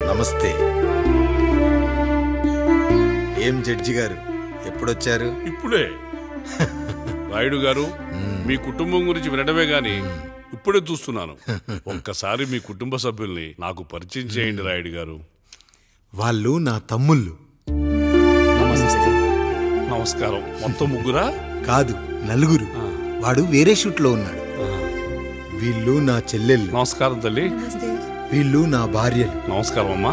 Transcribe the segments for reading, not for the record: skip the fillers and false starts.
నమస్తే. ఏం జడ్జి గారు ఎప్పుడొచ్చారు? ఇప్పుడే. రాయుడు గారు, మీ కుటుంబం గురించి వినడమే గాని ఇప్పుడే చూస్తున్నాను. ఒక్కసారి మీ కుటుంబ సభ్యుల్ని నాకు పరిచయం చేయండి రాయుడు గారు. వాళ్ళు నా తమ్ముళ్ళు. నమస్కారం. మొత్తం ముగ్గురా? కాదు, నలుగురు. వాడు వేరే షూట్లో ఉన్నాడు. వీళ్ళు నా చెల్లెళ్ళు. నమస్కారం తల్లి. వీళ్ళు నా భార్యలు. నమస్కారం అమ్మా.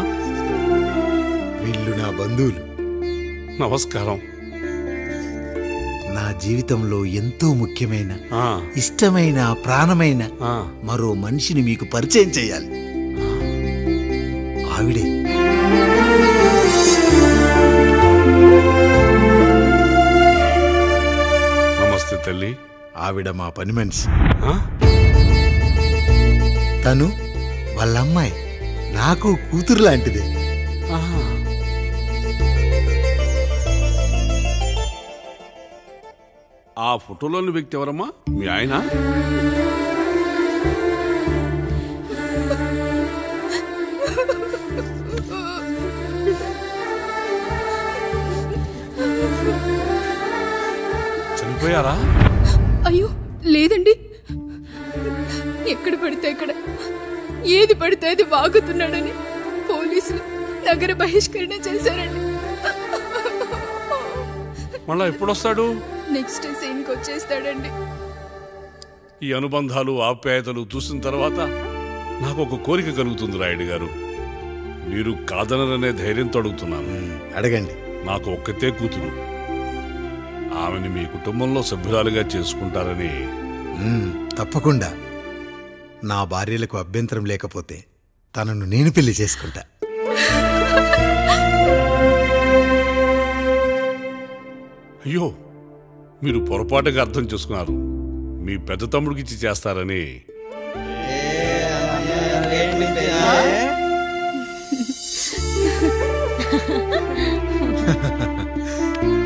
వీళ్ళు నా బంధువులు. నమస్కారం. నా జీవితంలో ఎంతో ముఖ్యమైన, ఇష్టమైన, ప్రాణమైన మరో మనిషిని మీకు పరిచయం చేయాలి. ఆవిడే. నమస్తే తల్లి. ఆవిడ మా పని మనిషి. తను వాళ్ళ అమ్మాయి. నాకు కూతురు లాంటిదే. ఆ ఫోటోలోని వ్యక్తి ఎవరమ్మా? మీ ఆయన? చనిపోయారా? అయ్యో లేదండి. ఎక్కడ పడితే అక్కడ, ఏది పడితే అది వాగుతున్నాడని పోలీసులు నగర బహిష్కరణ చేశారండి. మళ్ళా ఎప్పుడొస్తాడు? నెక్స్ట్ సీన్కి వచ్చేస్తాడండి. ఈ అనుబంధాలు, ఆప్యాయతలు చూసిన తర్వాత నాకు ఒక కోరిక కలుగుతుంది రాయుడు గారు. మీరు కాదనరనే ధైర్యంతో అడుగుతున్నాను. అడగండి. నాకు ఒక్కతే కూతురు. ఆమెని మీ కుటుంబంలో సభ్యురాలుగా చేసుకుంటారని. తప్పకుండా. నా భార్యలకు అభ్యంతరం లేకపోతే తనను నేను పెళ్లి చేసుకుంటా. అయ్యో, మీరు పొరపాటుగా అర్థం చేసుకున్నారు. మీ పెద్ద తమ్ముడికి ఇచ్చి చేస్తారని.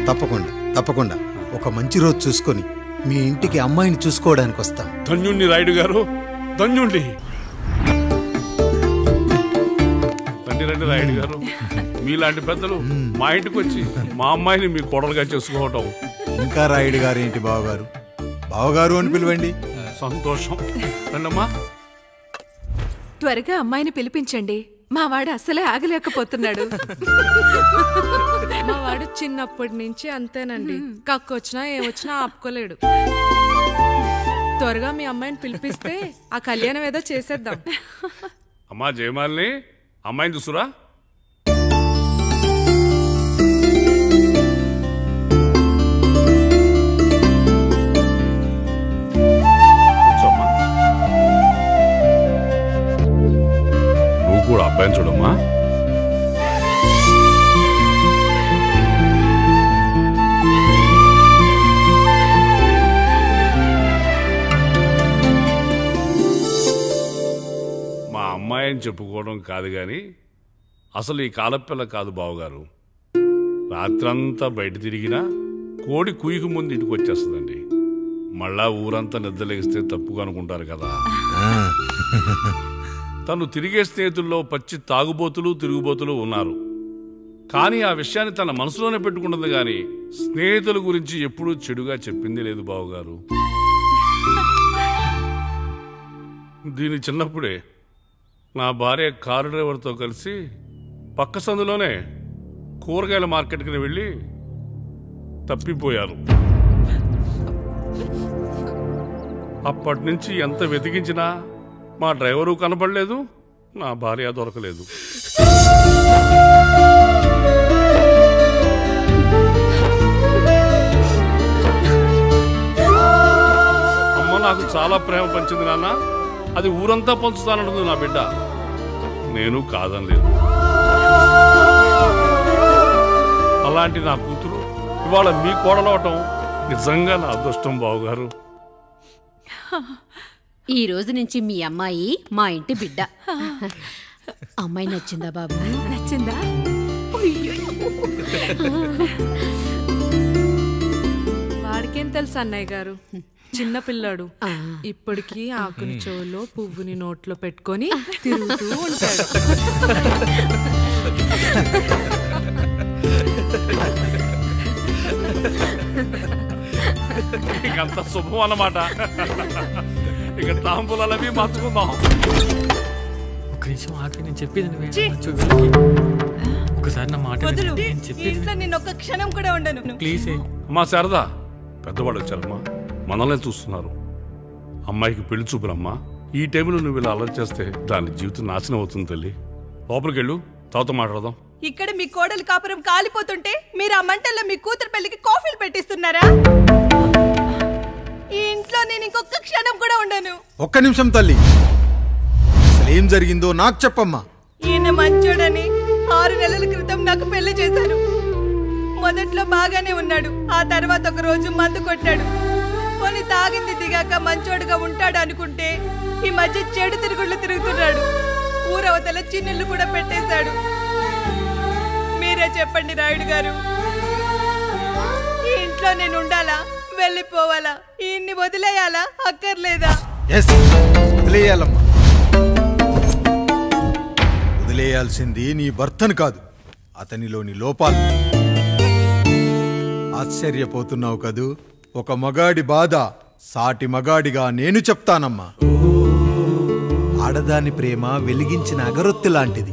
తప్పకుండా తప్పకుండా ఒక మంచి రోజు చూసుకొని మీ ఇంటికి అమ్మాయిని చూసుకోవడానికి వస్తాం. ధన్యుణ్ణి రాయుడు గారు, ధన్యుణ్ణి. రండి రండి రాయుడు గారు. మీలాంటి పెద్దలు మా ఇంటికి వచ్చి మా అమ్మాయిని మీ కోడలుగా చేసుకోవటం. ఇంకా రాయుడు గారు ఏంటి బావగారు? బావగారు అని పిలవండి. సంతోషం. రండమ్మా. త్వరగా అమ్మాయిని పిలిపించండి. మా వాడు అసలే ఆగలేకపోతున్నాడు. మా వాడు చిన్నప్పటి నుంచి అంతేనండి. కక్కొచ్చినా ఏమొచ్చినా ఆపుకోలేడు. త్వరగా మీ అమ్మాయిని పిలిపిస్తే ఆ కళ్యాణం ఏదో చేసేద్దాం. అమ్మా జయమాలిని, అమ్మాయిని చూసురా. నువ్వు కూడా అబ్బాయిని చూడమ్మా. మా అమ్మాయి అని చెప్పుకోవడం కాదు గాని అసలు ఈ కాలపిల్ల కాదు బావగారు. రాత్రంతా బయట తిరిగినా కోడి కుయ్యకు ముందు ఇంటికి వచ్చేస్తుందండి. మళ్ళా ఊరంతా నిద్రలేగిస్తే తప్పుగా అనుకుంటారు కదా. తను తిరిగే స్నేహితుల్లో పచ్చి తాగుబోతులు, తిరుగుబోతులు ఉన్నారు. కానీ ఆ విషయాన్ని తన మనసులోనే పెట్టుకుంటుంది గాని స్నేహితుల గురించి ఎప్పుడూ చెడుగా చెప్పింది లేదు బావగారు. దీని చిన్నప్పుడే నా భార్య కారు డ్రైవర్తో కలిసి పక్క సందులోనే కూరగాయల మార్కెట్కి వెళ్ళి తప్పిపోయారు. అప్పటి నుంచి ఎంత వెతికించినా మా డ్రైవరు కనపడలేదు, నా భార్య దొరకలేదు. అమ్మ నాకు చాలా ప్రేమ పంచింది నాన్న. అది ఊరంతా పంచుతానంటుంది నా బిడ్డ. నేను కాదనలేదు. అలాంటి నా కూతురు ఇవాళ మీ కోడలవటం నిజంగా నా అదృష్టం బావగారు. ఈ రోజు నుంచి మీ అమ్మాయి మా ఇంటి బిడ్డ. అమ్మాయి నచ్చిందా బాబు? నచ్చిందా? వాడికేం తెలుసు అన్నయ్య గారు, చిన్న పిల్లాడు. ఇప్పటికీ ఆకుని చెవులో పువ్వుని నోట్లో పెట్టుకొని తిరుగుతూ ఉంటాడు. మనకంత శుభం అన్నమాట. ఇక తాంబూలాలు అవి మార్చుకుందాం. ఒక నిమిషం ఆగి, నేను చెప్పేది ఒకసారి నా మాట నేను ఒక్క క్షణం కూడా ఉండను. ప్లీజ్. అమ్మా శారదా, పెద్దవాడు వచ్చారమ్మా, మనల్ని చూస్తున్నారు. అమ్మాయికి పెళ్లి చూపురమ్మా. ఈ టైంలో నువ్వు ఇలా అలర్ట్ చేస్తే దాని జీవితం నాశనం అవుతుంది తల్లి. లోపలికి వెళ్ళు, తాత మాట్లాడదాం. ఇక్కడ మీ కోడలు కాపురం కాలిపోతుంటే మీరు ఆ మంటల్లో మీ కూతురు పెళ్లికి కాఫీలు పెట్టిస్తున్నారా? ఈ ఇంట్లో నేను ఇంకొక క్షణం కూడా ఉండను. ఒక్క నిమిషం తల్లి, అసలేం జరిగిందో నాకు చెప్పమ్మా. ఈయన మంచోడని 6 నెలల క్రితం నాకు పెళ్లి చేశారు. మొదట్లో బాగానే ఉన్నాడు, ఆ తర్వాత ఒక రోజు మందు కొట్టాడు. పోనీ తాగింది దిగాక మంచోడుగా ఉంటాడు అనుకుంటే ఈ మధ్య చెడు తిరుగుళ్ళు తిరుగుతున్నాడు. ఊరవతల చిన్నుళ్ళు కూడా పెట్టేశాడు. మీరే చెప్పండి రాయుడు గారు, ఈ ఇంట్లో నేను ఉండాలా, వెళ్ళిపోవాలా, ఈయన్ని వదిలేయాలా, అక్కర్లేదా? వదిలేయాలమ్మా. వదిలేయాల్సింది నీ భర్తను కాదు, అతనిలోని లోపాలు. ఆశ్చర్యపోతున్నావు కదూ? ఒక మగాడి బాధ సాటి మగాడిగా నేను చెప్తానమ్మా. ఆడదాని ప్రేమ వెలిగించిన అగరొత్తి లాంటిది.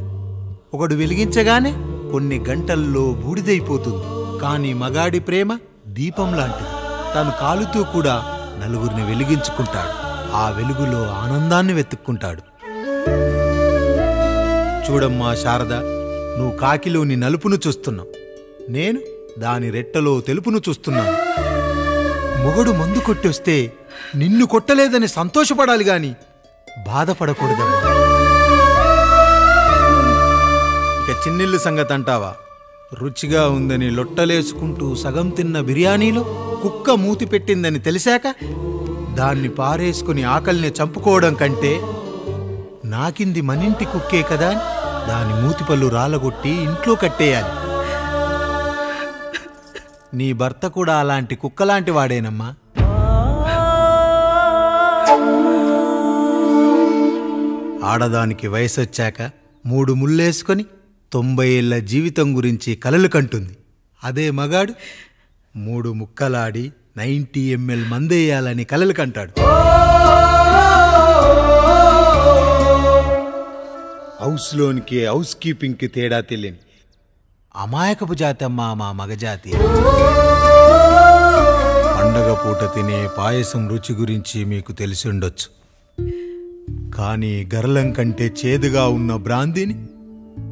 ఒకడు వెలిగించగానే కొన్ని గంటల్లో బూడిదైపోతుంది. కానీ మగాడి ప్రేమ దీపం లాంటిది. తను కాలుతూ కూడా నలుగురిని వెలిగించుకుంటాడు. ఆ వెలుగులో ఆనందాన్ని వెతుక్కుంటాడు. చూడమ్మా శారద, నువ్వు కాకిలోని నలుపును చూస్తున్నావు, నేను దాని రెట్టలో తెలుపును చూస్తున్నాను. మొగడు మందు కొట్టొస్తే నిన్ను కొట్టలేదని సంతోషపడాలి గాని బాధపడకూడదమ్మా. ఇక చిన్నిల్లు సంగతి అంటావా? రుచిగా ఉందని లొట్టలేసుకుంటూ సగం తిన్న బిర్యానీలో కుక్క మూతి పెట్టిందని తెలిసాక దాన్ని పారేసుకుని ఆకలిని చంపుకోవడం కంటే నాకింది మనింటి కుక్కే కదా దాని మూతిపళ్ళు రాలగొట్టి ఇంట్లో కట్టేయాలి. నీ భర్త కూడా అలాంటి కుక్కలాంటి వాడేనమ్మా. ఆడదానికి వయసొచ్చాక 3 ముళ్ళేసుకొని 90 ఏళ్ల జీవితం గురించి కలలు కంటుంది. అదే మగాడు 3 ముక్కలాడి 90 ml మందేయాలని కలలు కంటాడు. హౌస్లోనికి హౌస్ కీపింగ్కి తేడా తెలియని అమాయకపు జాతమ్మా మా మగజాతి. పండగ పూట తినే పాయసం రుచి గురించి మీకు తెలిసి ఉండొచ్చు. కానీ గర్లం కంటే చేదుగా ఉన్న బ్రాందీని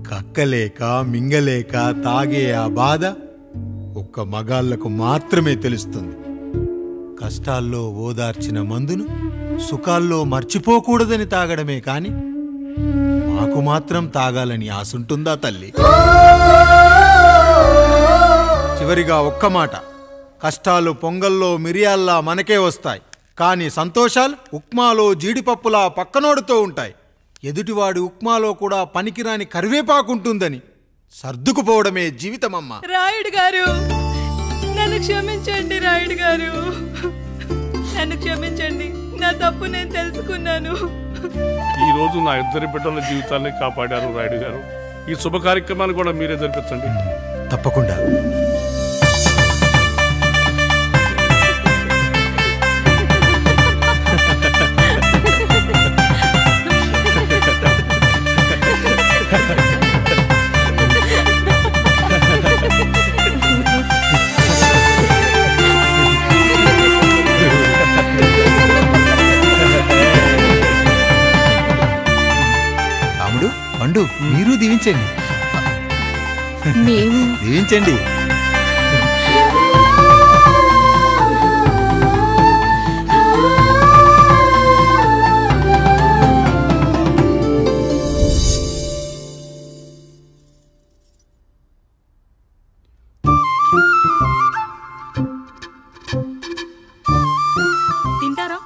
కక్కలేక మింగలేక తాగే ఆ బాధ ఒక్క మగాళ్లకు మాత్రమే తెలుస్తుంది. కష్టాల్లో ఓదార్చిన మందును సుఖాల్లో మర్చిపోకూడదని తాగడమే కాని మాకు మాత్రం తాగాలని ఆశుంటుందా తల్లి? చివరిగా ఒక్క మాట, కష్టాలు పొంగల్లో మిరియాల్లా మనకే వస్తాయి, కానీ సంతోషాలు ఉప్మాలో జీడిపప్పులా పక్కనోడుతో ఉంటాయి. ఎదుటివాడి ఉప్మాలో కూడా పనికిరాని కరివేపాకుంటుందని సర్దుకుపోవడమే జీవితమమ్మా. రాయుడు గారు, నన్ను క్షమించండి. రాయుడు గారు, నన్ను క్షమించండి. నా తప్పు నేను తెలుసుకున్నాను. ఈ రోజు నా 2 బిడ్డల జీవితాన్ని కాపాడారు రాయుడు గారు. ఈ శుభ కార్యక్రమాన్ని కూడా మీరే జరిపించండి. తప్పకుండా. రాముడు, పండు, మీరు దీవించండి. దీవించండి. తింటారా?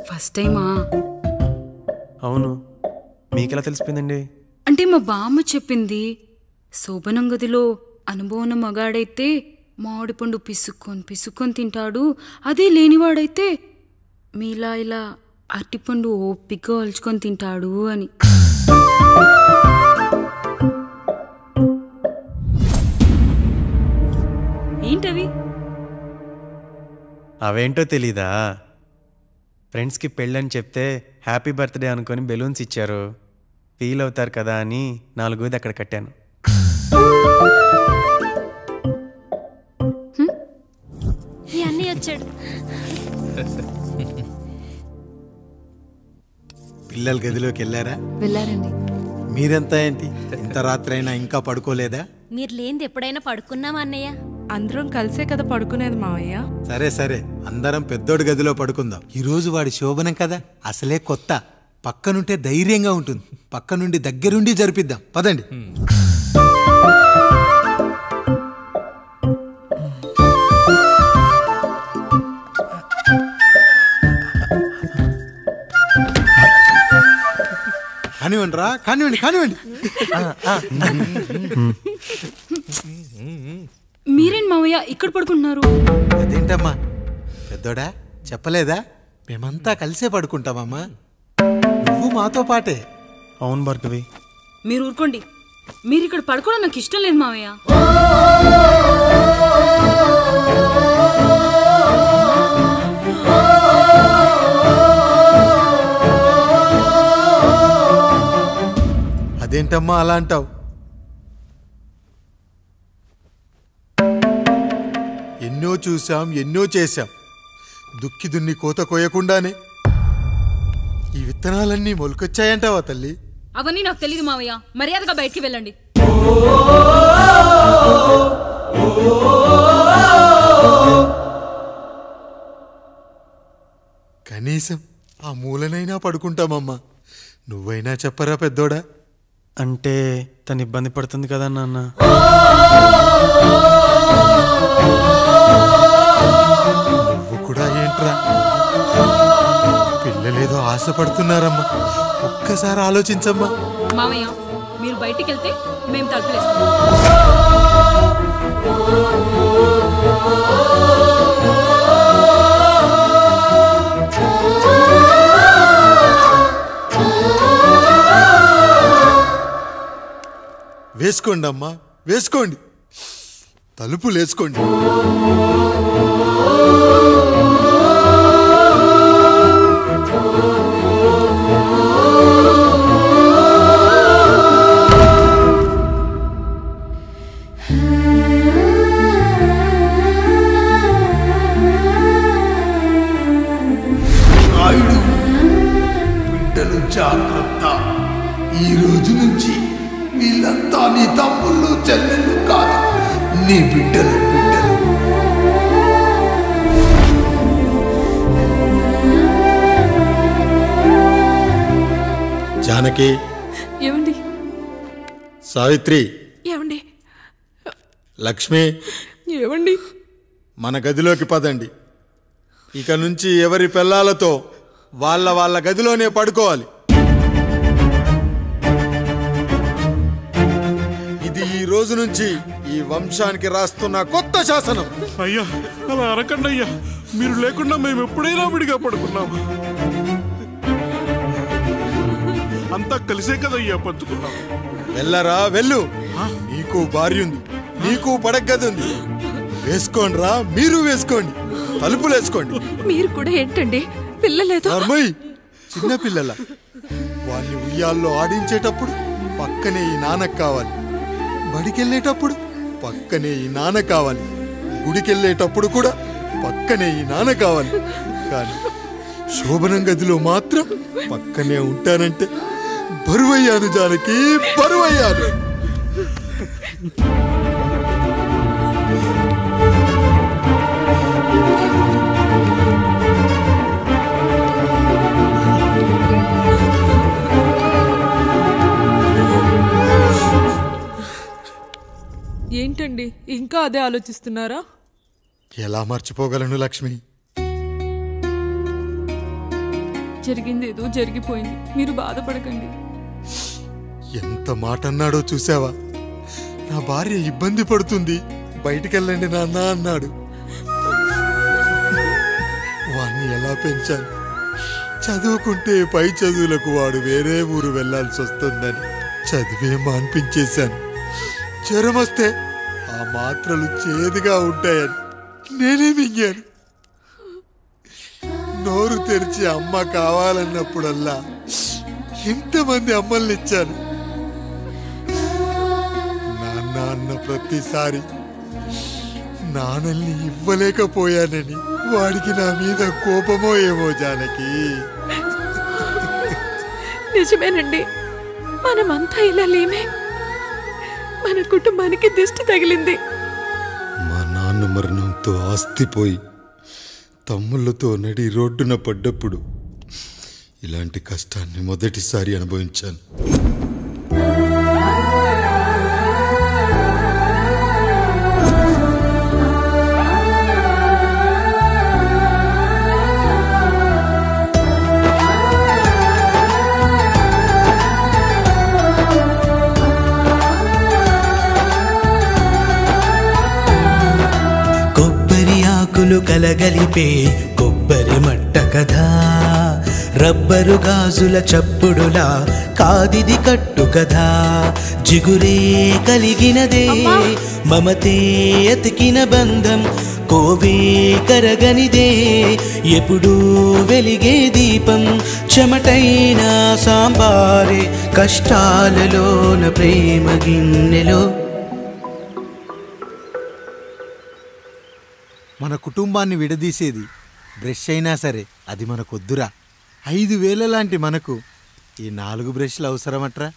ఫస్ట్ టైమా? అవును. మీకెలా తెలిసిపోయిందండి? అంటే మా బామ్మ చెప్పింది. శోభనం గదిలో అనుభవం మగాడైతే మామిడిపండు పిసుక్కొని తింటాడు, అదే లేనివాడైతే మీలా ఇలా అరటిపండు ఓపిగ్గా ఒలుచుకొని తింటాడు అని. ఏంటవి? అవేంటో తెలీదా? ఫ్రెండ్స్కి పెళ్ళని చెప్తే హ్యాపీ బర్త్డే అనుకొని బెలూన్స్ ఇచ్చారు. ఫీల్ అవుతారు కదా అని 4 అక్కడ కట్టాను. అన్నీ వచ్చాడు. పిల్లల గదిలోకి వెళ్ళారా? వెళ్ళారండి. మీరెంత ఏంటి ఇంత రాత్రి అయినా ఇంకా పడుకోలేదా? మీరు లేనిది ఎప్పుడైనా పడుకున్నామా అన్నయ్య? అందరం కలిసే కదా పడుకునేది మావయ్య. సరే సరే, అందరం పెద్దోడి గదిలో పడుకుందాం. ఈరోజు వాడి శోభనం కదా, అసలే కొత్త. పక్కనుంటే ధైర్యంగా ఉంటుంది. పక్క నుండి దగ్గరుండి జరిపిద్దాం. పదండి. కానివ్వండి రా, కానివ్వండి కానివ్వండి. మీరేం మావయ్య ఇక్కడ పడుకుంటున్నారు? అదేంటమ్మా పెద్దోడా, చెప్పలేదా? మేమంతా కలిసే పడుకుంటామమ్మా. నువ్వు మాతో పాటే. అవును భార్గవి. మీరు ఊరుకోండి. మీరు ఇక్కడ పడుకోవడం నాకు ఇష్టం లేదు మావయ్య. అదేంటమ్మా అలా అంటావు? ఎన్నో చూసాం, ఎన్నో చేశాం. దుక్కి దున్ని కోత కోయకుండానే ఈ విత్తనాలన్నీ మొలకొచ్చాయంటావా తల్లి? అవన్నీ నాకు తెలియదు మావయ్య. మర్యాదగా బయటికి వెళ్ళండి. కనీసం ఆ మూలనైనా పడుకుంటామమ్మా. నువ్వైనా చెప్పరా పెద్దోడా? అంటే తను ఇబ్బంది పడుతుంది కదా నాన్న. నువ్వు కూడా ఏంట్రా? పిల్లలేదో ఆశపడుతున్నారమ్మా. ఒక్కసారి ఆలోచించమ్మా. మావయ్య మీరు బయటికి వెళ్తే మేము తలుపులేస్తాం. వేసుకోండి అమ్మా, వేసుకోండి. తలుపులు వేసుకోండి. నాయుడు, బిడ్డలు జాగ్రత్త. ఈ రోజు నుంచి వీళ్ళంతా నీ తమ్ముళ్ళు చెల్లెళ్ళు కాదు, నీ బిడ్డలు. జానకి, ఏమండి? సావిత్రి, ఏమండి? లక్ష్మి, ఏమండి? మన గదిలోకి పదండి. ఇక నుంచి ఎవరి పిల్లలతో వాళ్ళ గదిలోనే పడుకోవాలి. ఇది ఈ రోజు నుంచి ఈ వంశానికి రాస్తున్న కొత్త శాసనం. అయ్యా అలా అరకండి అయ్యా. మీరు లేకుండా మేము ఎప్పుడైనా విడిగా పడుకున్నాము. అంతా కలిసే కదయ్యా పంచుకున్నాం. వెళ్ళరా వెళ్ళు. నీకు భార్య ఉంది, నీకు పడగది ఉంది. వేసుకోండి రా, మీరు వేసుకోండి. తలుపులు వేసుకోండి. మీరు కూడా ఏంటండి పిల్లలేదు? చిన్న పిల్లల వాళ్ళని ఉయ్యాల్లో ఆడించేటప్పుడు పక్కనే ఈ నాన్న కావాలి. బడికెళ్ళేటప్పుడు పక్కనే ఈ నాన్న కావాలి. గుడికెళ్ళేటప్పుడు కూడా పక్కనే ఈ నాన్న కావాలి. కానీ శోభనం గదిలో మాత్రం పక్కనే ఉంటానంటే బరువయ్యాను జానకి, బరువయ్యాను. ఏంటండి ఇంకా అదే ఆలోచిస్తున్నారా? ఎలా మర్చిపోగలను లక్ష్మి? జరిగింది ఏదో జరిగిపోయింది. మీరు బాధపడకండి. ఎంత మాట అన్నాడో చూసావా? నా భార్య ఇబ్బంది పడుతుంది, బయటికెళ్ళండి నాన్న అన్నాడు. వాణ్ణి ఎలా పెంచాను, చదువుకుంటే పై చదువులకు వాడు వేరే ఊరు వెళ్లాల్సి వస్తుందని చదివే మాన్పించేశాను. జ్వరం వస్తే ఆ మాత్రలు చేదుగా ఉంటాయని నేనే మింగాను. నోరు తెరిచి అమ్మ కావాలన్నప్పుడల్లా ఎంతమంది అమ్మల్ని ఇచ్చాను. నాన్న అన్న ప్రతిసారి నాన్నల్ని ఇవ్వలేకపోయానని వాడికి నా మీద కోపమో ఏమో జానకి. నిజమేనండి, మనమంతా ఇలా లేమే. మన కుటుంబానికి దిష్టి తగిలింది. మా నాన్న మరణంతో ఆస్తిపోయి తమ్ముళ్ళతో నడి రోడ్డున పడ్డప్పుడు ఇలాంటి కష్టాన్ని మొదటిసారి అనుభవించాను. కొబ్బరి ఆకులు కలగలిపే కొబ్బరి మట్ట కథ, రబ్బరు గాజుల చప్పుడులా కాదిది కట్టు కథ. జిగురే కలిగినదే మమతే ఎతికిన బంధం, కోవే కరగనిదే ఎప్పుడూ వెలిగే దీపం. చెమటైన సాంబారే కష్టాలలోన ప్రేమ గిన్నెలో. మన కుటుంబాన్ని విడదీసేది బ్రష్ అయినా సరే అది మనకొద్దురా. 5,000 లాంటి మనకు ఈ 4 బ్రష్లు అవసరమట్రా.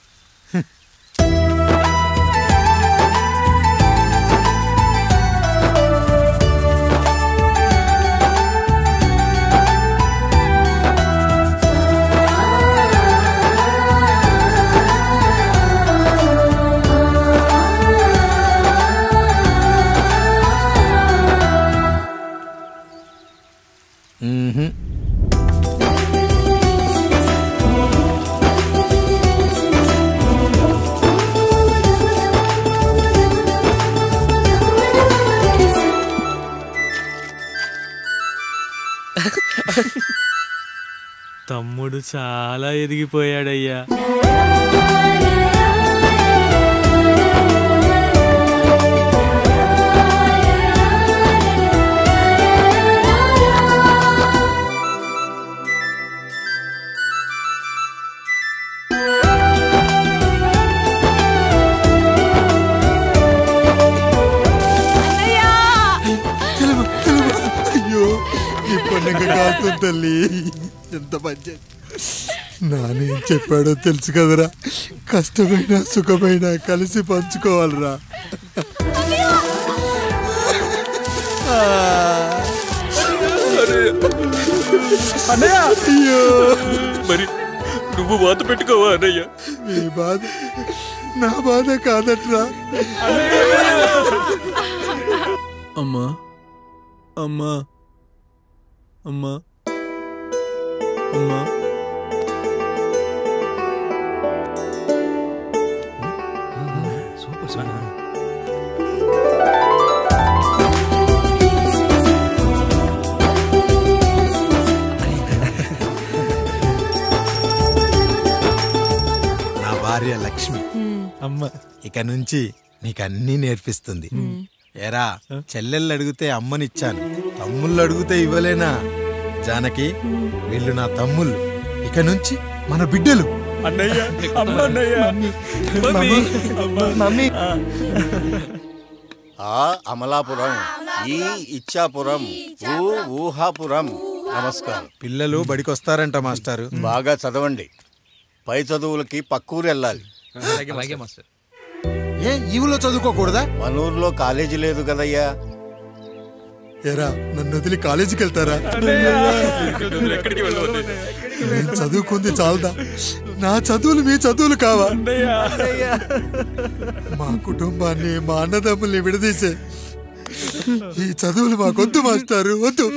తమ్ముడు చాలా ఎదిగిపోయాడయ్యా. అయ్యో ఈ పండుగ కాలుతుంది తల్లి. ఎంత మంచి నానేం చెప్పాడో తెలుసు కదరా. కష్టమైన సుఖమైన కలిసి పంచుకోవాలరా. అయ్యో మరి నువ్వు బాధ పెట్టుకోవా అన్నయ్య? మీ బాధ నా బాధ కాదట్రా. అమ్మా అమ్మా అమ్మా అమ్మా నా భార్య లక్ష్మి అమ్మ ఇక నుంచి నీకన్నీ నేర్పిస్తుంది. ఏరా చెల్లెళ్ళు అడిగితే అమ్మనిచ్చాను, తమ్ముళ్ళు అడిగితే ఇవ్వలేనా? జానకి వీళ్ళు నా తమ్ముళ్ళు, ఇక నుంచి మన బిడ్డలు. అన్నయ్య అమ్మ అన్నయ్య మమ్మీ ఆ అమలాపురం, ఈ ఇచ్చాపురం, ఊహాపురం. నమస్కారం. పిల్లలు బడికొస్తారంట మాస్టారు. బాగా చదవండి. పై చదువులకి పక్కూరు వెళ్ళాలి. ఏ ఈ ఊళ్ళో చదువుకోకూడదా? మన ఊర్లో కాలేజీ లేదు కదయ్యా. ఏరా నన్ను వదిలి కాలేజీకి వెళ్తారా? నేను చదువుకుంది చాలదా? నా చదువులు మీ చదువులు కావా? మా కుటుంబాన్ని మా అన్నదమ్ముల్ని విడదీసే ఈ చదువులు మాకొద్దు మాస్టారు, వద్దు.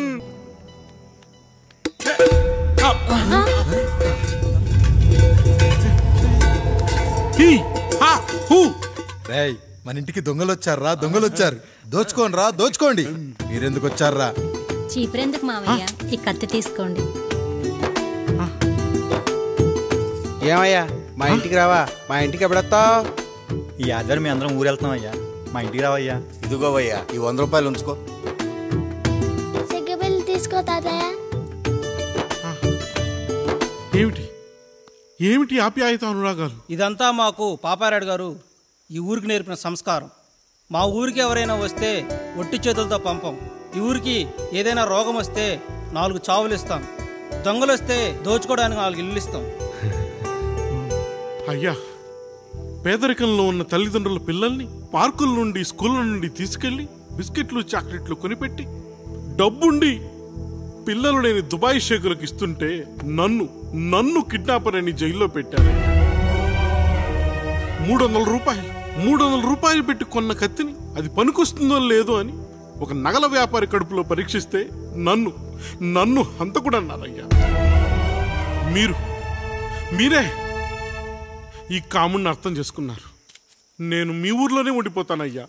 రేయ్ మన ఇంటికి దొంగలొచ్చారా? దొంగలొచ్చారు. దోచుకోండి రా, దోచుకోండి. మీరెందుకు వచ్చారా? చీపురెందుకు మావయ్య, ఈ కత్తి తీసుకోండి. ఏమయ్యా మా ఇంటికి రావా? మా ఇంటికి ఎప్పుడొస్తావు? ఈ ఆధారం మీ అందరం ఊరెళ్తున్నాం అయ్యా, మా ఇంటికి రావయ్యా. ఇదిగోవయ్యా ఈ 100 రూపాయలు ఉంచుకో. తీసుకో తాతయ్య. ఏమిటి ఆప్యాయత అనురాగాలు? ఇదంతా మాకు పాపారాయుడు గారు ఈ ఊరికి నేర్పిన సంస్కారం. మా ఊరికి ఎవరైనా వస్తే ఒట్టి చేతులతో పంపం. ఈ ఊరికి ఏదైనా రోగం వస్తే 4 చావులు ఇస్తాం. దొంగలు వస్తే దోచుకోవడానికి 4 ఇల్లు ఇస్తాం. అయ్యా, పేదరికంలో ఉన్న తల్లిదండ్రుల పిల్లల్ని పార్కుల నుండి స్కూళ్ళ నుండి తీసుకెళ్లి బిస్కెట్లు చాక్లెట్లు కొనిపెట్టి డబ్బుండి పిల్లలు లేని దుబాయ్ షేకులకు ఇస్తుంటే నన్ను కిడ్నాపర్ అని జైల్లో పెట్టారు. 300 రూపాయలు పెట్టి కొన్న కత్తిని అది పనికొస్తుందో లేదో అని ఒక నగల వ్యాపారి కడుపులో పరీక్షిస్తే నన్ను హంతకుడన్నారయ్యా. మీరే ఈ కాముడిని అర్థం చేసుకున్నారు. నేను మీ ఊర్లోనే ఉండిపోతానయ్యా,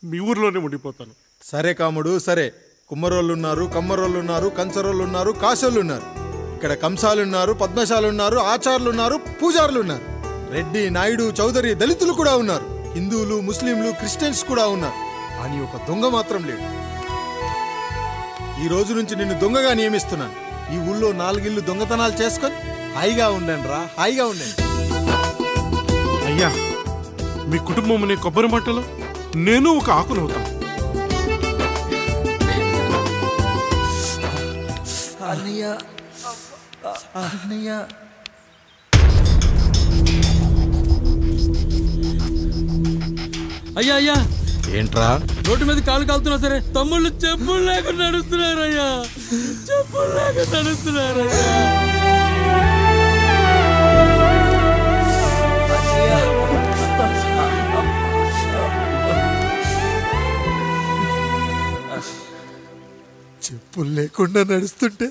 మీ ఊర్లోనే ఉండిపోతాను. సరే కాముడు సరే. కుమ్మరోళ్ళున్నారు, కమ్మరోళ్ళున్నారు, కంచరోళ్ళున్నారు, కాశోళ్ళున్నారు. ఇక్కడ కంసాలున్నారు, పద్మశాలున్నారు, ఆచార్యులున్నారు, పూజారులున్నారు. రెడ్డి, నాయుడు, చౌదరి, దళితులు కూడా ఉన్నారు. హిందువులు, ముస్లింలు, క్రిస్టియన్స్ కూడా ఉన్నారు. కానీ ఒక దొంగ మాత్రం లేడు. ఈ రోజు నుంచి నిన్ను దొంగగా నియమిస్తున్నాను. ఈ ఊళ్ళో 4 ఇళ్ళు దొంగతనాలు చేసుకొని హాయిగా ఉండండి రా, హాయిగా ఉండండి. అయ్యా, మీ కుటుంబం అనే కొబ్బరి మట్టలో నేను ఒక ఆకునవుతాను. అయ్యా అయ్యా, ఏంట్రా రోడ్డు మీద కాలు కాలుతున్నా సరే తమ్ముళ్ళు చెప్పులు లేకుండా నడుస్తున్నారయ్యా, చెప్పులు లేకుండా నడుస్తున్నారయ్యా. చెప్పులు లేకుండా నడుస్తుంటే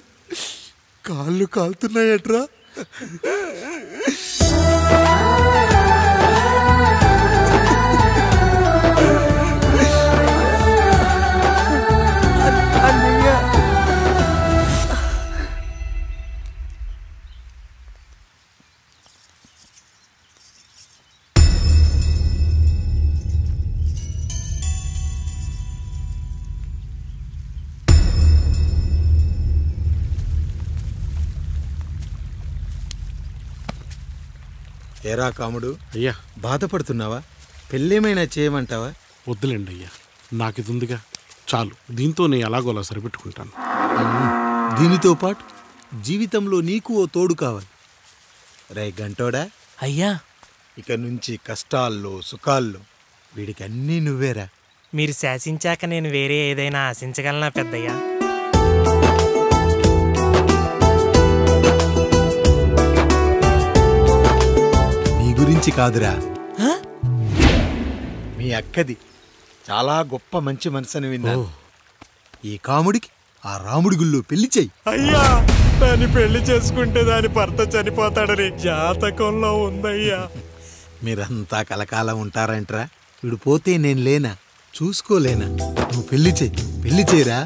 కాళ్ళు కాలుతున్నాయట్రా. ఏరా కాముడు, అయ్యా బాధపడుతున్నావా? పెళ్ళేమైనా చేయమంటావా? వద్దులేండి అయ్యా, నాకిది ఉందిగా చాలు. దీంతో నేను ఎలాగోలా సరిపెట్టుకుంటాను. దీనితో పాటు జీవితంలో నీకు ఓ తోడు కావాలి. రే గంటోడా అయ్యా, ఇక నుంచి కష్టాల్లో సుఖాల్లో వీడికి అన్నీ నువ్వేరా. మీరు శాసించాక నేను వేరే ఏదైనా ఆశించగలనా పెద్దయ్యా? గురించి కాదురా, మీ అక్కది చాలా గొప్ప మంచి మనసుని విన్నాను. ఈ కాముడికి ఆ రాముడి గుళ్ళో పెళ్లి చెయ్యి. అయ్యా, దాన్ని పెళ్లి చేసుకుంటే దాని భర్త చనిపోతాడని జాతకంలో ఉందయ్యా. మీరంతా కలకాలం ఉంటారంటరా. వీడు పోతే నేను లేనా, చూసుకోలేనా? నువ్వు పెళ్లి చేయరా.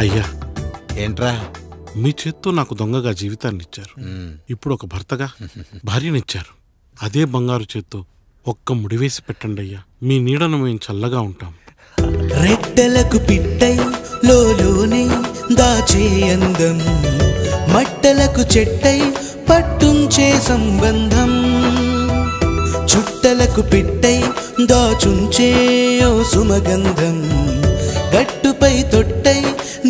అయ్యా, ఏంట్రా? మీ చేత్తో నాకు దొంగగా జీవితాన్ని ఇచ్చారు. ఇప్పుడు ఒక భర్తగా భార్యనిచ్చారు. అదే బంగారు చేత్తో ఒక్క ముడివేసి పెట్టండి అయ్యా. మీ నీడను మేము చల్లగా ఉంటాం. రెట్టలకు పిట్టై లోలోనే దాచే అందం, మట్టలకు చెట్టై పట్టుంచే సంబంధం, చుట్టలకు పిట్టై దాచుంచే ఓ సుమగంధం, గట్టుపై తొట్టై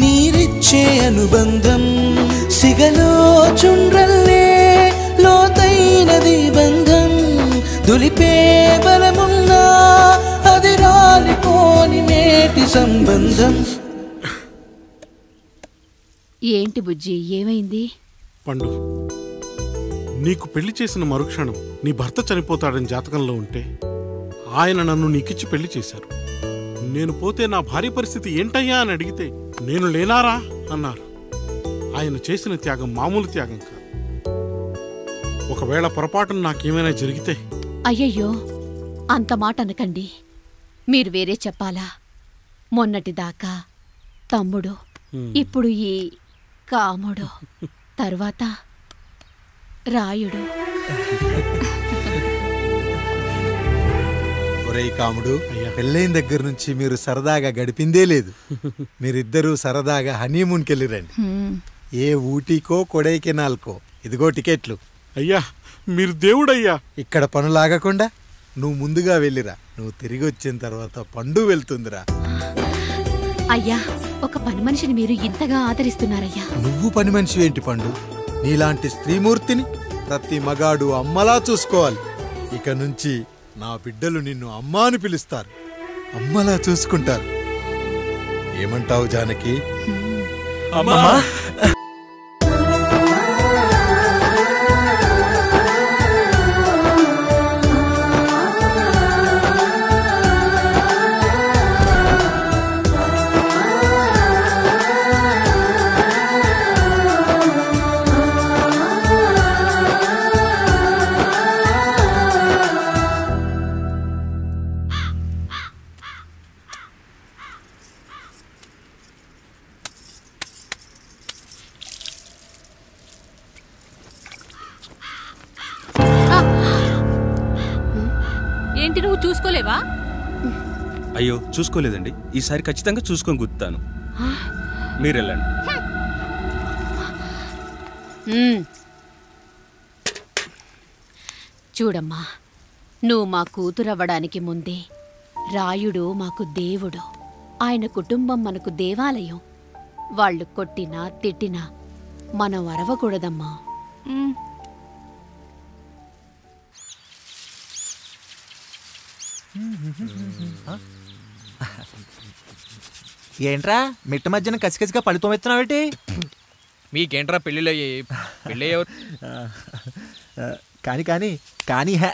నీరిచ్చే అనుబంధం, సిగలో చుండ్రల్లే లోతైనది బంధం, దులిపే బలమున్నా అది రాలిపోని మేటి సంబంధం. ఏంటి బుజ్జి, ఏమైంది? పండు, నీకు పెళ్లి చేసిన మరుక్షణం నీ భర్త చనిపోతాడని జాతకంలో ఉంటే ఆయన నన్ను నీకిచ్చి పెళ్లి చేశారు. నేను పోతే నా భార్య పరిస్థితి ఏంటయ్యా అని అడిగితే నేను లేనారా అన్నారు. ఆయన చేసిన త్యాగం మామూలు త్యాగం కాదు. ఒకవేళ పొరపాటున నాకేమైనా జరిగితే అయ్యయ్యో అంత మాట అనకండి. మీరు వేరే చెప్పాలా? మొన్నటిదాకా తమ్ముడు, ఇప్పుడు ఈ కాముడు, తర్వాత రాయుడు. ఒరేయ్ కాముడు, పెళ్ళైన దగ్గర నుంచి మీరు సరదాగా గడిపిందే లేదు. మీరిద్దరూ సరదాగా హనీమూన్కి వెళ్ళిరండి. ఏ ఊటీకో కొడైకెనాల్కో. ఇదిగో టికెట్లు. అయ్యా మీరు దేవుడయ్యా. ఇక్కడ పనులాగకుండా నువ్వు ముందుగా వెళ్ళిరా. నువ్వు తిరిగి వచ్చిన తర్వాత పండు వెళ్తుందిరా. అయ్యా ఒక పని మనిషిని మీరు ఇంతగా ఆదరిస్తున్నారయ్యా. నువ్వు పని మనిషి ఏంటి పండు? నీలాంటి స్త్రీమూర్తిని ప్రతి మగాడు అమ్మలా చూసుకోవాలి. ఇక నుంచి నా బిడ్డలు నిన్ను అమ్మా అని పిలుస్తారు, అమ్మలా చూసుకుంటారు. ఏమంటావు జానకి? అమ్మా. ఏంటి నువ్వు చూసుకోలేవా? అయ్యో చూసుకోలేదండి. ఈసారి ఖచ్చితంగా చూసుకొని గుర్తాను. మీరు వెళ్ళండి. చూడమ్మా, నువ్వు మా కూతురవ్వడానికి ముందే రాయుడు మాకు దేవుడు. ఆయన కుటుంబం మనకు దేవాలయం. వాళ్ళు కొట్టినా తిట్టినా మనం అరవకూడదమ్మా. ఏంట్రా మిట్ట మధ్యన కసికసిగా పళ్ళుతో ఎత్తున్నావేటి? మీకేంట్రా పెళ్ళిళ్ళు పెళ్ళి కానీ కానీ కానీ హే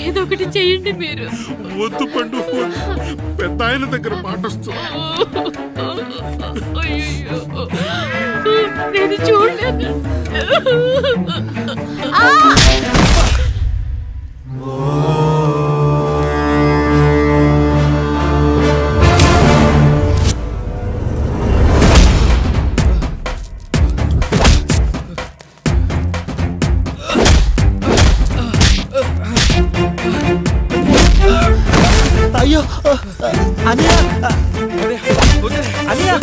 ఏదో ఒకటి చెయ్యండి మీరు. వద్దు పండు, పెద్ద ఆయన దగ్గర మాటొస్తూ నేను చూడలేదు. అయ్యో అనియా అనియా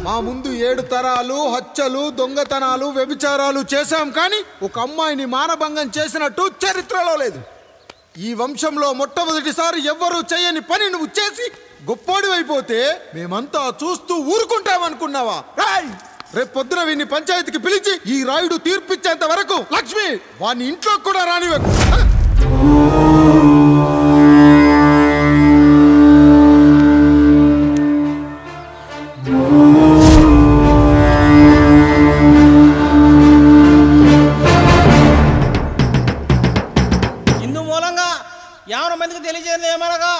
మా ముందు 7 తరాలు హత్యలు, దొంగతనాలు, వ్యభిచారాలు చేశాం, కానీ ఒక అమ్మాయిని మానభంగం చేసినట్టు చరిత్రలో లేదు. ఈ వంశంలో మొట్టమొదటిసారి ఎవ్వరూ చేయని పని నువ్వు చేసి గొప్పోడివైపోతే మేమంతా చూస్తూ ఊరుకుంటామనుకున్నావా? రేపు పొద్దున వీడిని పంచాయతీకి పిలిచి ఈ రాయుడు తీర్పిచ్చేంత వరకు లక్ష్మి వాడిని ఇంట్లో కూడా రానివ్వకు. తెలియజేయలేదు ఏమనగా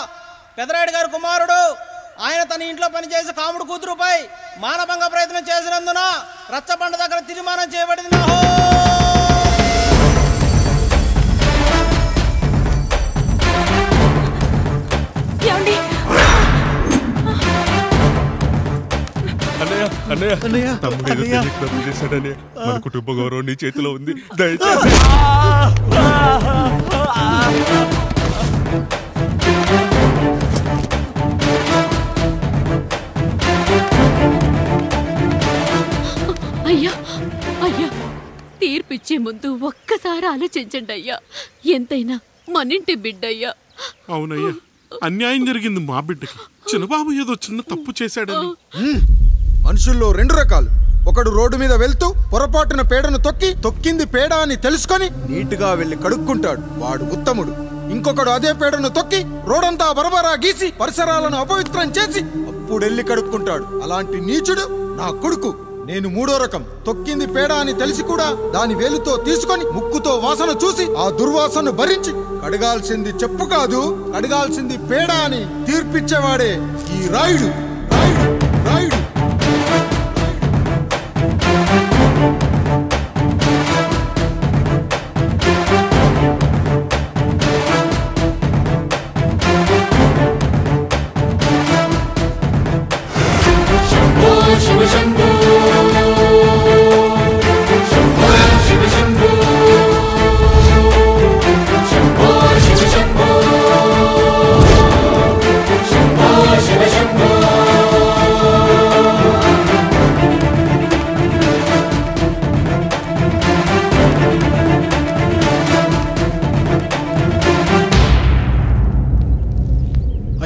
పెదరాయుడు గారి కుమారుడు ఆయన తన ఇంట్లో పనిచేసి కాముడు కూతురుపై మానభంగ ప్రయత్నం చేసినందున రచ్చబండ దగ్గర తీర్మానం చేయబడింది. మన కుటుంబ గౌరవం నీ చేతిలో ఉంది, దయచేసి. అయ్యా అయ్యా, తీర్పిచ్చే ముందు ఒక్కసారి ఆలోచించండి అయ్యా. ఎంతైనా మనింటి బిడ్డయ్యా. అవునయ్యా, అన్యాయం జరిగింది మా బిడ్డకి. చిన్నబాబు ఏదో చిన్న తప్పు చేశాడని. మనుషుల్లో రెండు రకాలు. ఒకడు రోడ్డు మీద వెళ్తూ పొరపాటున పేడను తొక్కింది పేడ అని తెలుసుకొని నీటుగా వెళ్లి కడుక్కుంటాడు, వాడు ఉత్తముడు. ఇంకొకడు అదే పేడను తొక్కి రోడంతా బరబరా గీసి పరిసరాలను అపవిత్రం చేసి అప్పుడెళ్ళి కడుక్కుంటాడు. అలాంటి నీచుడు నా కొడుకు. నేను మూడో రకం. తొక్కింది పేడ అని తెలిసి కూడా దాని వేలుతో తీసుకొని ముక్కుతో వాసన చూసి ఆ దుర్వాసన భరించి కడగాల్సింది చెప్పు కాదు, కడగాల్సింది పేడ అని తీర్పిచ్చేవాడే ఈ రాయుడు. రాయుడు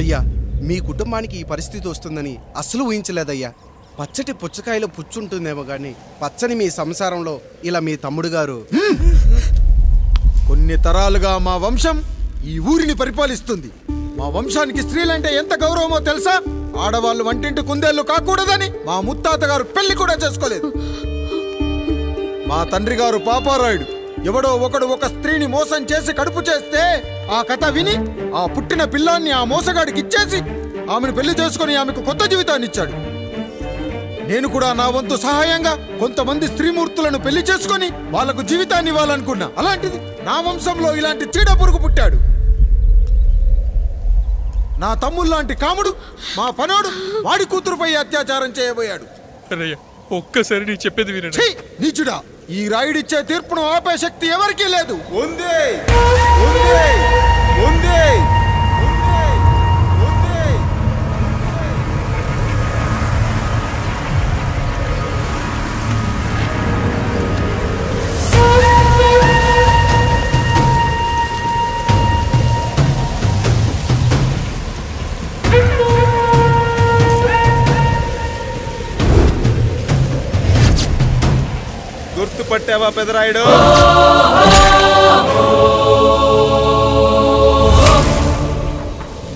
అయ్యా, మీ కుటుంబానికి ఈ పరిస్థితి వస్తుందని అస్సలు ఊహించలేదయ్యా. పచ్చటి పుచ్చకాయలో పుచ్చుంటుందేమో గాని పచ్చని మీ సంసారంలో ఇలా మీ తమ్ముడు గారు. కొన్ని తరాలుగా మా వంశం ఈ ఊరిని పరిపాలిస్తుంది. మా వంశానికి స్త్రీలంటే ఎంత గౌరవమో తెలుసా? ఆడవాళ్ళు వంటింటి కుందేళ్లు కాకూడదని మా ముత్తాత గారు పెళ్లి కూడా చేసుకోలేదు. మా తండ్రి గారు పాపారాయుడు ఎవడో ఒకడు ఒక స్త్రీని మోసం చేసి కడుపు చేస్తే ఆ కథ విని ఆ పుట్టిన పిల్లాన్ని ఆ మోసగాడికి ఇచ్చేసి ఆమెను పెళ్లి చేసుకుని ఆమెకు కొత్త జీవితాన్ని ఇచ్చాడు. నేను కూడా నా వంతు సహాయంగా కొంతమంది స్త్రీమూర్తులను పెళ్లి చేసుకుని వాళ్లకు జీవితాన్ని ఇవ్వాలనుకున్నా. అలాంటిది నా వంశంలో ఇలాంటి చీడ పురుగు పుట్టాడు. నా తమ్ముళ్ళలాంటి కాముడు మా పనోడు వాడి కూతురుపై అత్యాచారం చేయబోయాడు. ఒక్కసారి నీ చెప్పేది వినండి. నీచుడా, ఈ రాయుడిచ్చే తీర్పును ఆపే శక్తి ఎవరికీ లేదు. గుర్తుపట్టావా పెదరాయుడు?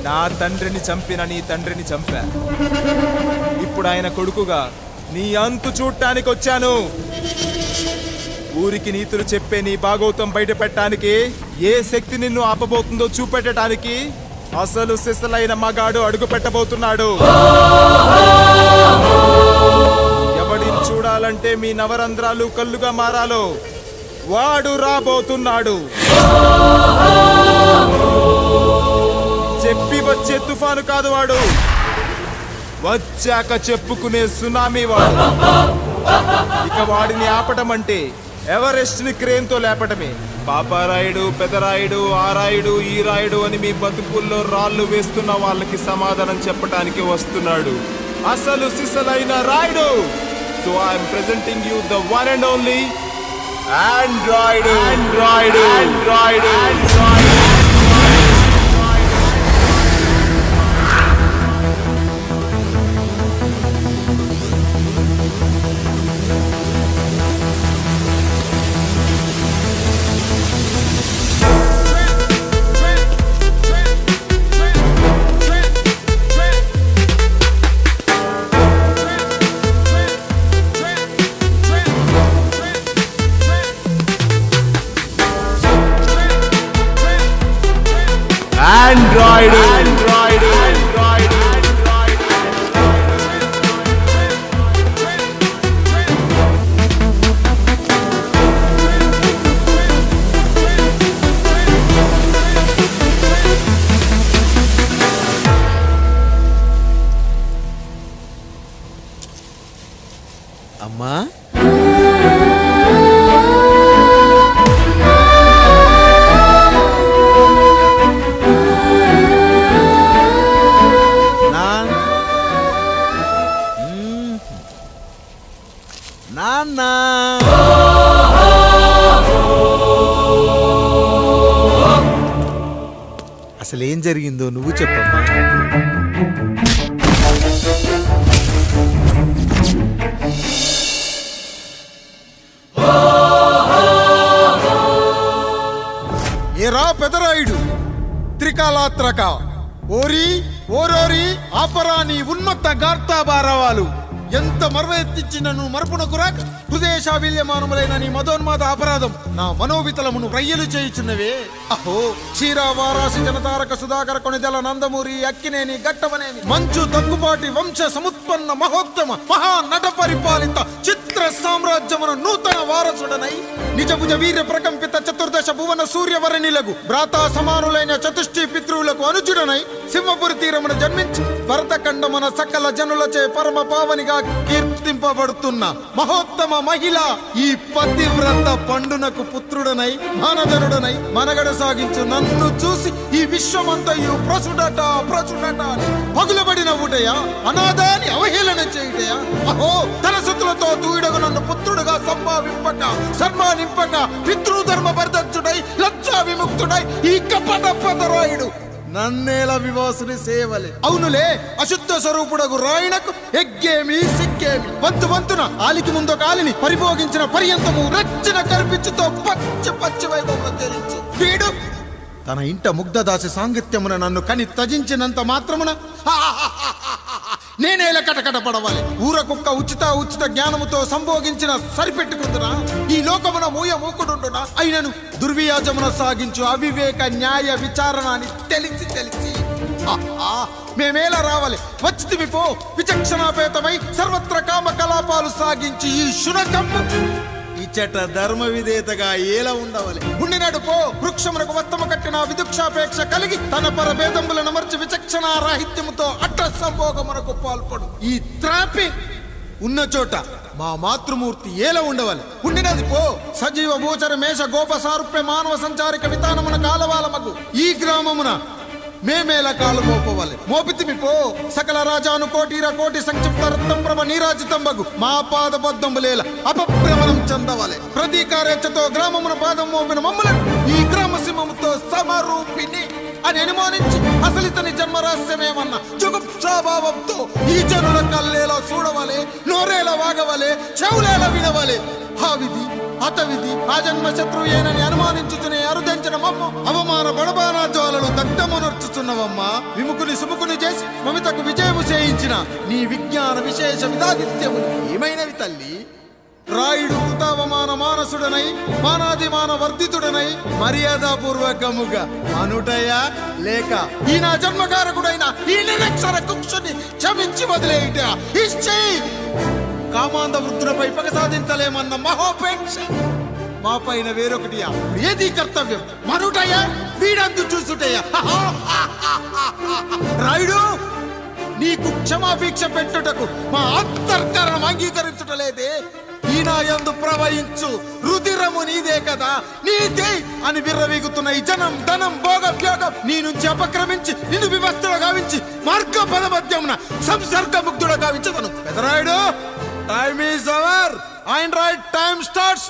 నా తండ్రిని చంపిన నీ తండ్రిని చంపా. ఇప్పుడు ఆయన కొడుకుగా నీ అంతు చూడటానికి వచ్చాను. ఊరికి నీతులు చెప్పే నీ భాగవతం బయట పెట్టడానికి ఏ శక్తి నిన్ను ఆపబోతుందో చూపెట్టడానికి అసలు సిసలైన మగాడు అడుగు పెట్టబోతున్నాడు. ఎవడిని చూడాలంటే మీ నవరంధ్రాలు కళ్ళుగా మారాలో వాడు రాబోతున్నాడు. చెప్పి వచ్చే తుఫాను కాదు వాడు, వచ్చాక చెప్పుకునే సునామీ వాడు. ఇక వాడిని ఆపటం అంటే ఎవరెస్ట్ ని క్రేన్ తో లేపటమే. పాపారాయుడు, పెదరాయుడు, ఆ రాయుడు, ఈ రాయుడు అని మీ బతుకుల్లో రాళ్ళు వేస్తున్న వాళ్ళకి సమాధానం చెప్పడానికి వస్తున్నాడు అసలు సిసలైన Rayudu. So I am presenting you the one and only Android. Android అమ్మా నాన్న అసలు ఏం జరిగిందో నువ్వు చెప్పమ్మా. ఏరా పెదరాయుడు త్రికాలాత్రక ఓరి ఓరోరి ఆపరాని ఉన్నత గార్తాబారవాలు ఎంత మర్వెత్తించినను మరపునకు రాక హృదయశావిల్యమానములైన నీ మదోన్మాద అపరాధం నా మనోవితలమును రయ్యలు చేయుచున్నవే. అహో క్షీరా వారాసి జనతారక సుధాకర కొనిదెల నందమూరి అక్కినేని గట్టవనేని మంచు దగ్గుపాటి వంశ సముత్పన్న మహోత్తమ మహా నట పరిపాలిత చిత్ర సామ్రాజ్యమున నూతన వారసుడనై నిజభుజ వీర్య ప్రకంపిత చతుర్దశ భువన సూర్యవరణిలకు భ్రాతా సమానులైన చతుష్టి పితృవులకు అనుజుడనై సింహపురి తీరమున జన్మించి భరతఖండమున సకల జనులచే పరమ పావనిగా కీర్తింపబడుతున్న మహోత్తమ మహిళ ఈ పతివ్రత పండునకు పుత్రుడనై మానధనుడనై మనగడ సాగించు నన్ను చూసి ఈ విశ్వమంతయు ప్రసుడట పగులబడిన ఊటయా అనాథాన్ని అవహేళన చేయుటయా. అహో తన సుతులతో తూయిడగు నన్ను పుత్రుడుగా సంభావింపక సన్మానింపక పితృధర్మ పరిదక్షుడై లజ్జా విముక్తుడై ఈ కపట పదరాయుడు నన్నేల వివాసుని సేవలే. అవునులే అశుద్ధ స్వరూపుడగు రాయణకు ఎగ్గేమి సిగ్గేమి వంతు వంతున ఆలికి ముందు కాలిని పరిభోగించిన పర్యంతము రచ్చన కల్పించుతో పచ్చి వైభవంలో తేలించు వీడు తన ఇంట ముగ్ధదాసి సాంగత్యమున నన్ను కని తజించినంత మాత్రమున నేనేలా కటకట పడవాలి. ఊర కుక్క ఉచిత జ్ఞానముతో సంభోగించిన సరిపెట్టుకుంటున్నా ఈ లోకమున మూకుడుండునా అయినను దుర్వ్యాజమున సాగించు అవివేక న్యాయ విచారణ అని తెలిసి మేమేలా రావాలి వచ్చితివి పో విచక్షణాపేతమై సర్వత్ర కామ కలాపాలు సాగించి ఈ శునకమ్ము ఇచ్చట ధర్మ విధేతగా ఏలా ఉండవాలి. ఉండినాడు పో వృక్షమునకు వస్తము కట్టిన విదుక్షాపేక్ష కలిగి తన పరభేదములను అమర్చి విచక్షణ రాహిత్యముతో అట్ట సంభోగమునకు పాల్పడు. ఈ త్రాపి ఉన్న చోట మా మాతృమూర్తి ఏలా ఉండవాలి. ఉండినది పో సజీవ భూచర మేష గోప సారూప్య మానవ సంచారిక విధానమున కాలవాలమగు ఈ గ్రామమున మేమేలా కాలు మోపవాలి. మోపితిమి పో సకల రాజాను కోటి సంక్షిప్త రత్నం ప్రభ నీరాజితంబగు మా పాదబద్ధములేల అపభ్రమణం చెందవాలి. ప్రతీకారేచ్ఛతో గ్రామమున పాదం మోపిన మమ్మలను ఈ గ్రామ సింహముతో సమరూపిణి అని అనుమానించి అసలితని జన్మరహస్యమేమన్నా జుగుప్సాభావంతో ఈ జనుల కల్లేలా చూడవాలి, నోరేలా వాగవాలి, చెవులేలా వినవాలి. ఆ విధి హతవిధి ఆ జన్మ శత్రుయేనని అనుమానించుచునే అరుదించిన మమ్మ అవమాన బడబానా జ్వాలలు దగ్ధమునర్చుచున్నవమ్మా. విముకుని సుముకుని చేసి మమితకు విజయము చేయించిన నీ విజ్ఞాన విశేష విధాదిత్యము ఏమైనవి తల్లి. రాయుడు కృతావమాన మానసుడనై మానాదిమాన వర్ధితుడనై మర్యాదాపూర్వకముగా అనుటయా లేక ఈ నా జన్మకారకుడైన ఈ నిరక్షర కుక్షుని క్షమించి వదిలేయుట ఇచ్చి కామాంధ వృద్ధులపై పగ సాధించలేమన్న మహోపేక్ష మా పైన వేరొకటియా ఏది కర్తవ్యం మనుటయా వీడందు చూసుటయా. రాయుడు నీకు క్షమాభిక్ష పెట్టుటకు మా అంతర్కరణం అంగీకరించుటలేదే. ఈనాయందు ప్రవహించు రుధిరము నీదే కదా, నీదే అని విర్రవీగుతున్న ఈ జనం ధనం భోగభ్యోగం నీ నుంచి అపక్రమించి నిన్ను వివస్థలో గావించి మార్గ పదమధ్యమున సంసర్గ ముగ్ధుడ గావించదను. Peddarayudu time is our Android time starts